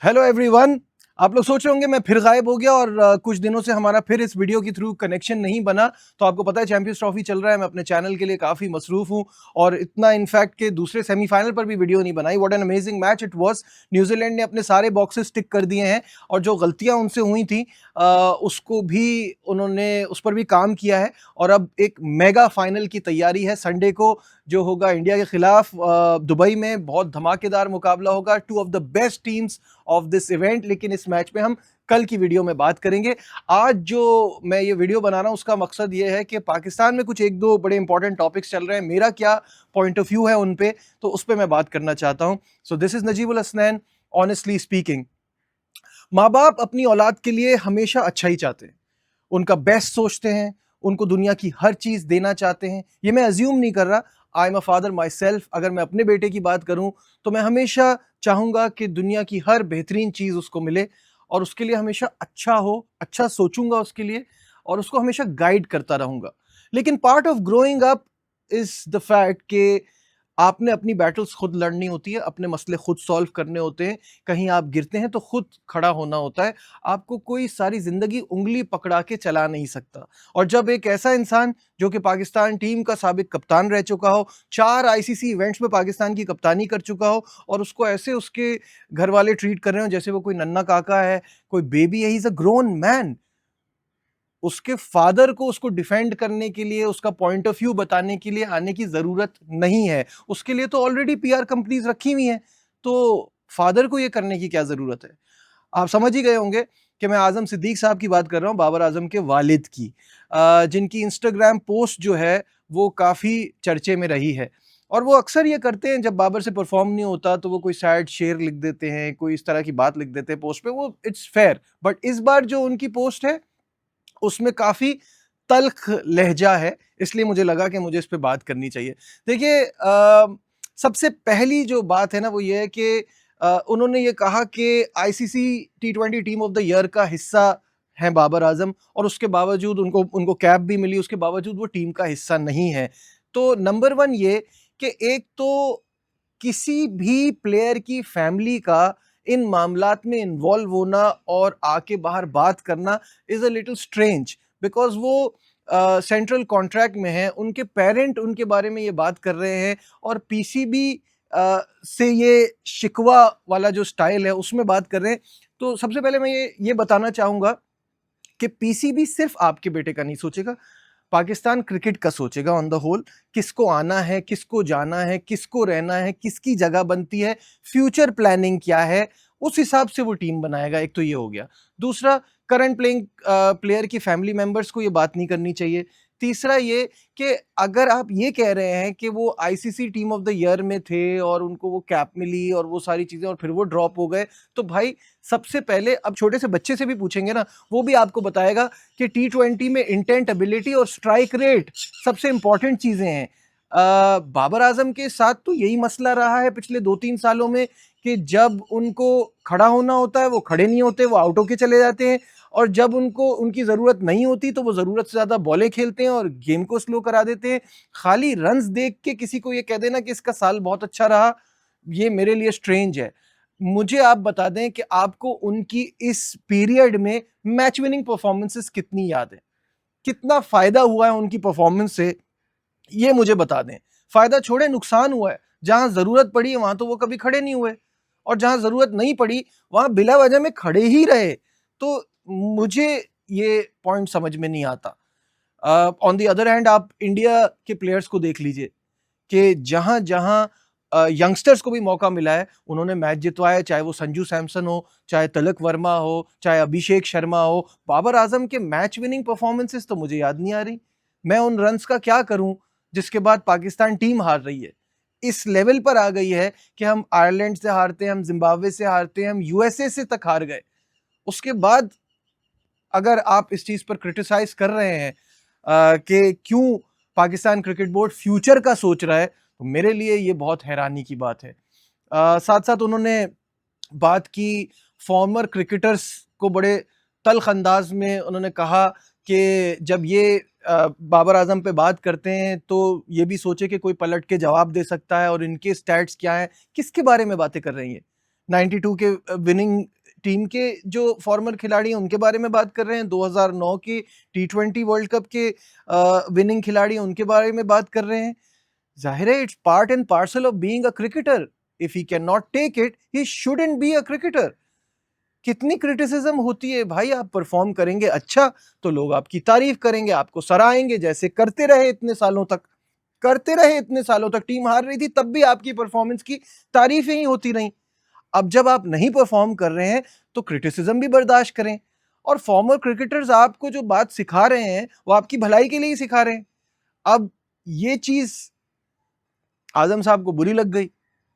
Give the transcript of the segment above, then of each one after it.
Hello everyone. आप लोग सोच रहे होंगे मैं फिर गायब हो गया और कुछ दिनों से हमारा फिर इस वीडियो के थ्रू कनेक्शन नहीं बना। तो आपको पता है चैंपियंस ट्रॉफी चल रहा है, मैं अपने चैनल के लिए काफ़ी मसरूफ़ हूँ और इतना इनफैक्ट के दूसरे सेमीफाइनल पर भी वीडियो नहीं बनाई। What an amazing match it was. New Zealand ने अपने सारे बॉक्सेस टिक कर दिए हैं और जो गलतियाँ उनसे हुई थी उसको भी उन्होंने उस पर भी काम किया है और अब एक मेगा फाइनल की तैयारी है। संडे को जो होगा इंडिया के खिलाफ दुबई में बहुत धमाकेदार मुकाबला होगा। Two of the best teams of this event. लेकिन इस मैच में हम कल की वीडियो में बात करेंगे। आज जो मैं ये वीडियो बना रहा हूं उसका मकसद ये है कि पाकिस्तान में कुछ एक दो बड़े इंपॉर्टेंट टॉपिक्स चल रहे हैं, मेरा क्या पॉइंट ऑफ व्यू है उन पे, तो उस पर मैं बात करना चाहता हूं। So this is Najibul Hasnain. Honestly speaking, माँ बाप अपनी औलाद के लिए हमेशा अच्छा ही चाहते हैं, उनका बेस्ट सोचते हैं, उनको दुनिया की हर चीज देना चाहते हैं। ये मैं अज्यूम नहीं कर रहा, I am a father my self. अगर मैं अपने बेटे की बात करूं तो मैं हमेशा चाहूंगा कि दुनिया की हर बेहतरीन चीज उसको मिले और उसके लिए हमेशा अच्छा हो, अच्छा सोचूंगा उसके लिए और उसको हमेशा गाइड करता रहूंगा। लेकिन part of growing up is the fact कि आपने अपनी बैटल्स खुद लड़नी होती है, अपने मसले खुद सॉल्व करने होते हैं। कहीं आप गिरते हैं तो खुद खड़ा होना होता है। आपको कोई सारी जिंदगी उंगली पकड़ा के चला नहीं सकता। और जब एक ऐसा इंसान जो कि पाकिस्तान टीम का साबिक कप्तान रह चुका हो, 4 आईसीसी इवेंट्स में पाकिस्तान की कप्तानी कर चुका हो और उसको ऐसे उसके घर वाले ट्रीट कर रहे हो जैसे वो कोई नन्ना काका है, कोई बेबी है, he is a grown man. उसके फादर को उसको डिफेंड करने के लिए, उसका पॉइंट ऑफ व्यू बताने के लिए आने की जरूरत नहीं है। उसके लिए तो ऑलरेडी पीआर कंपनीज रखी हुई हैं। तो फादर को ये करने की क्या जरूरत है? आप समझ ही गए होंगे कि मैं आजम सिद्दीक साहब की बात कर रहा हूँ, बाबर आजम के वालिद की, जिनकी इंस्टाग्राम पोस्ट जो है वो काफी चर्चे में रही है। और वो अक्सर ये करते हैं, जब बाबर से परफॉर्म नहीं होता तो वो कोई सैड शेर लिख देते हैं, कोई इस तरह की बात लिख देते हैं पोस्ट पे। वो इट्स फेयर, बट इस बार जो उनकी पोस्ट है उसमें काफ़ी तल्ख़ लहजा है, इसलिए मुझे लगा कि मुझे इस पे बात करनी चाहिए। देखिए, सबसे पहली जो बात है ना वो ये है कि उन्होंने ये कहा कि ICC T20 team of the year का हिस्सा हैं बाबर आज़म और उसके बावजूद उनको उनको कैप भी मिली, उसके बावजूद वो टीम का हिस्सा नहीं है। तो नंबर 1 ये कि एक तो किसी भी प्लेयर की फैमिली का इन मामलात में इन्वॉल्व होना और आके बाहर बात करना is a little strange, because वो सेंट्रल कॉन्ट्रैक्ट में है, उनके पेरेंट उनके बारे में ये बात कर रहे हैं और पीसीबी से ये शिकवा वाला जो स्टाइल है उसमें बात कर रहे हैं। तो सबसे पहले मैं ये बताना चाहूंगा कि पीसीबी सिर्फ आपके बेटे का नहीं सोचेगा, पाकिस्तान क्रिकेट का सोचेगा ऑन द होल। किसको आना है, किसको जाना है, किसको रहना है, किसकी जगह बनती है, फ्यूचर प्लानिंग क्या है, उस हिसाब से वो टीम बनाएगा। एक तो ये हो गया। दूसरा, करंट प्लेइंग प्लेयर की फैमिली मेंबर्स को ये बात नहीं करनी चाहिए। तीसरा ये कि अगर आप ये कह रहे हैं कि वो ICC team of the year में थे और उनको वो कैप मिली और वो सारी चीजें और फिर वो ड्रॉप हो गए, तो भाई सबसे पहले अब छोटे से बच्चे से भी पूछेंगे ना, वो भी आपको बताएगा कि टी20 में इंटेंट एबिलिटी और स्ट्राइक रेट सबसे इंपॉर्टेंट चीजें हैं। बाबर आजम के साथ तो यही मसला रहा है पिछले 2-3 सालों में कि जब उनको खड़ा होना होता है वो खड़े नहीं होते, वो आउट होके चले जाते हैं और जब उनको उनकी जरूरत नहीं होती तो वो जरूरत से ज्यादा बॉलें खेलते हैं और गेम को स्लो करा देते हैं। खाली रन्स देख के किसी को ये कह देना कि इसका साल बहुत अच्छा रहा, ये मेरे लिए स्ट्रेंज है। मुझे आप बता दें कि आपको उनकी इस पीरियड में मैच विनिंग परफॉर्मेंसेस कितनी याद है, कितना फायदा हुआ है उनकी परफॉर्मेंस से, ये मुझे बता दें। फायदा छोड़े, नुकसान हुआ है। जहां जरूरत पड़ी वहां तो वो कभी खड़े नहीं हुए और जहां जरूरत नहीं पड़ी वहां बिला वजह में खड़े ही रहे। तो मुझे ये पॉइंट समझ में नहीं आता। ऑन द अदर हैंड आप इंडिया के प्लेयर्स को देख लीजिए कि जहां जहां यंगस्टर्स को भी मौका मिला है उन्होंने मैच जितवाया, चाहे वो संजू सैमसन हो, चाहे तिलक वर्मा हो, चाहे अभिषेक शर्मा हो। बाबर आजम के मैच विनिंग परफॉर्मेंसेस तो मुझे याद नहीं आ रही। मैं उन रन्स का क्या करूं जिसके बाद पाकिस्तान टीम हार रही है। इस लेवल पर आ गई है कि हम आयरलैंड से हारते हैं, हम जिम्बाब्वे से हारते हैं, हम यूएसए से तक हार गए। उसके बाद अगर आप इस चीज पर क्रिटिसाइज कर रहे हैं कि क्यों पाकिस्तान क्रिकेट बोर्ड फ्यूचर का सोच रहा है, तो मेरे लिए ये बहुत हैरानी की बात है। साथ साथ उन्होंने बात की फॉर्मर क्रिकेटर्स को, बड़े तल्ख अंदाज में उन्होंने कहा कि जब ये बाबर आजम पे बात करते हैं तो ये भी सोचे कि कोई पलट के जवाब दे सकता है और इनके स्टैट्स क्या हैं। किसके बारे में बातें कर रही हैं? 92 के विनिंग टीम के जो फॉर्मर खिलाड़ी हैं उनके बारे में बात कर रहे हैं, 2009 के T20 वर्ल्ड कप के विनिंग खिलाड़ी हैं उनके बारे में बात कर रहे हैं। ज़ाहिर है it's part and parcel of being a cricketer. If he can not take it, he shouldn't be a cricketer. कितनी क्रिटिसिज्म होती है भाई, आप परफॉर्म करेंगे अच्छा तो लोग आपकी तारीफ करेंगे, आपको सराहेंगे, जैसे करते रहे इतने सालों तक। करते रहे इतने सालों तक, टीम हार रही थी तब भी आपकी परफॉर्मेंस की तारीफें ही होती रहीं। अब जब आप नहीं परफॉर्म कर रहे हैं तो क्रिटिसिज्म भी बर्दाश्त करें। और फॉर्मर क्रिकेटर्स आपको जो बात सिखा रहे हैं वो आपकी भलाई के लिए ही सिखा रहे हैं। अब ये चीज आजम साहब को बुरी लग गई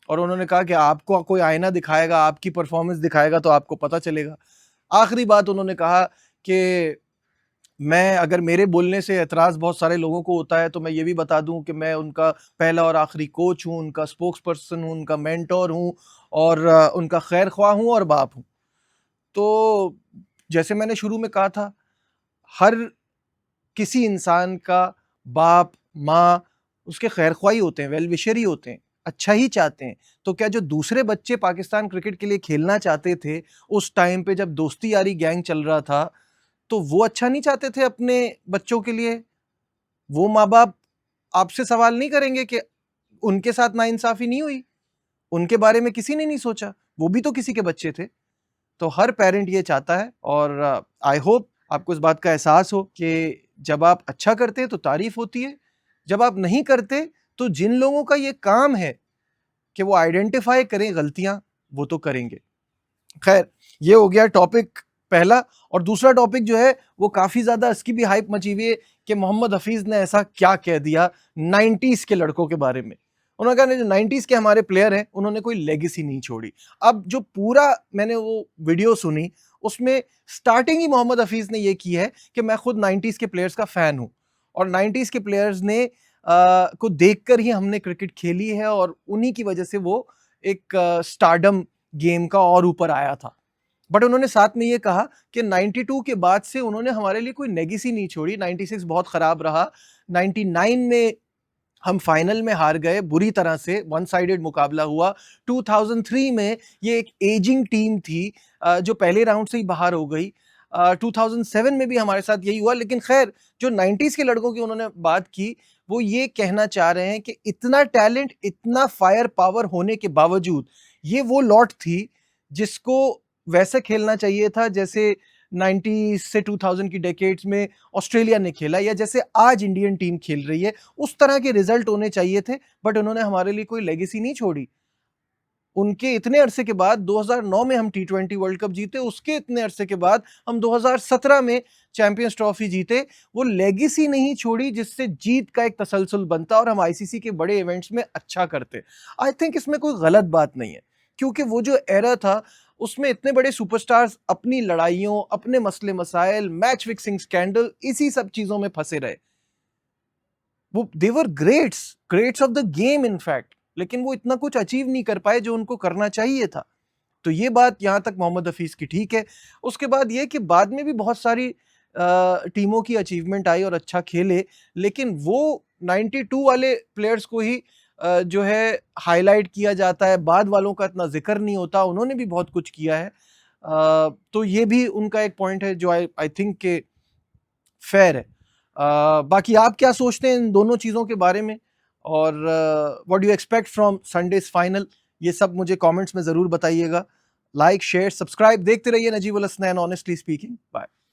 और उन्होंने कहा कि आपको कोई आईना दिखाएगा, आपकी परफॉर्मेंस दिखाएगा तो आपको पता चलेगा। आखिरी बात उन्होंने कहा कि मैं, अगर मेरे बोलने से एतराज़ बहुत सारे लोगों को होता है तो मैं ये भी बता दूं कि मैं उनका पहला और आखिरी कोच हूं, उनका स्पोक्स पर्सन हूं, उनका मेंटोर हूं और उनका खैर ख्वाह हूं और बाप हूं। तो जैसे मैंने शुरू में कहा था, हर किसी इंसान का बाप, माँ उसके खैर ख्वाही होते हैं, वेल विशर ही होते हैं, अच्छा ही चाहते हैं। तो क्या जो दूसरे बच्चे पाकिस्तान क्रिकेट के लिए खेलना चाहते थे, उस टाइम पे जब दोस्ती यारी गैंग चल रहा था, तो वो अच्छा नहीं चाहते थे अपने बच्चों के लिए? वो माँ-बाप आपसे सवाल नहीं करेंगे कि उनके साथ नाइंसाफ़ी नहीं हुई? उनके बारे में किसी ने नहीं सोचा? वो भी तो किसी के बच्चे थे। तो हर पेरेंट ये चाहता है और आई होप आपको इस बात का एहसास हो कि जब आप अच्छा करते हैं तो तारीफ होती है, जब आप नहीं करते तो जिन लोगों का ये काम है कि वो आइडेंटिफाई करें गलतियां, वो तो करेंगे। खैर, ये हो गया टॉपिक पहला। और दूसरा टॉपिक जो है वो काफी ज्यादा, इसकी भी हाइप मची हुई है कि मोहम्मद हफीज ने ऐसा क्या कह दिया 90s के लड़कों के बारे में। उन्होंने कहा जो 90s के हमारे प्लेयर हैं उन्होंने कोई लेगेसी नहीं छोड़ी। अब जो पूरा मैंने वो वीडियो सुनी, उसमें स्टार्टिंग ही मोहम्मद हफीज ने ये की है कि मैं खुद 90s के प्लेयर्स का फैन हूं और 90s के प्लेयर्स ने को देखकर ही हमने क्रिकेट खेली है और उन्हीं की वजह से वो एक स्टारडम गेम का और ऊपर आया था। बट उन्होंने साथ में ये कहा कि 92 के बाद से उन्होंने हमारे लिए कोई लेगेसी नहीं छोड़ी। 96 बहुत खराब रहा, 99 में हम फाइनल में हार गए बुरी तरह से, वन साइडेड मुकाबला हुआ। 2003 में ये एक एजिंग टीम थी जो पहले राउंड से ही बाहर हो गई। 2007 में भी हमारे साथ यही हुआ। लेकिन खैर, जो 90s के लड़कों की उन्होंने बात की, वो ये कहना चाह रहे हैं कि इतना टैलेंट, इतना फायर पावर होने के बावजूद ये वो लॉट थी जिसको वैसे खेलना चाहिए था जैसे 90s से 2000 की डेकेड्स में ऑस्ट्रेलिया ने खेला या जैसे आज इंडियन टीम खेल रही है। उस तरह के रिजल्ट होने चाहिए थे, बट उन्होंने हमारे लिए कोई लेगेसी नहीं छोड़ी। उनके इतने अरसे के बाद 2009 में हम T20 वर्ल्ड कप जीते, उसके इतने अरसे के बाद हम 2017 में चैंपियंस ट्रॉफी जीते। वो लेगेसी नहीं छोड़ी जिससे जीत का एक तसलसल बनता और हम आईसीसी के बड़े इवेंट्स में अच्छा करते। आई थिंक इसमें कोई गलत बात नहीं है, क्योंकि वो जो एरा था उसमें इतने बड़े सुपरस्टार्स अपनी लड़ाइयों, अपने मसले मसाइल, मैच फिक्सिंग स्कैंडल, इसी सब चीजों में फंसे रहे। वो they were greats of the game in fact, लेकिन वो इतना कुछ अचीव नहीं कर पाए जो उनको करना चाहिए था। तो ये बात यहां तक मोहम्मद हफीज की ठीक है। उसके बाद ये कि बाद में भी बहुत सारी टीमों की अचीवमेंट आई और अच्छा खेले, लेकिन वो 92 वाले प्लेयर्स को ही जो है हाईलाइट किया जाता है, बाद वालों का इतना जिक्र नहीं होता। उन्होंने भी बहुत कुछ किया है। तो ये भी उनका एक पॉइंट है जो आई थिंक के फेयर है। बाकी आप क्या सोचते हैं इन दोनों चीज़ों के बारे में, और what do you expect from Sundays final? ये सब मुझे कमेंट्स में ज़रूर बताइएगा। लाइक, शेयर, सब्सक्राइब देखते रहिए Najib ul Hasnain honestly speaking. Bye.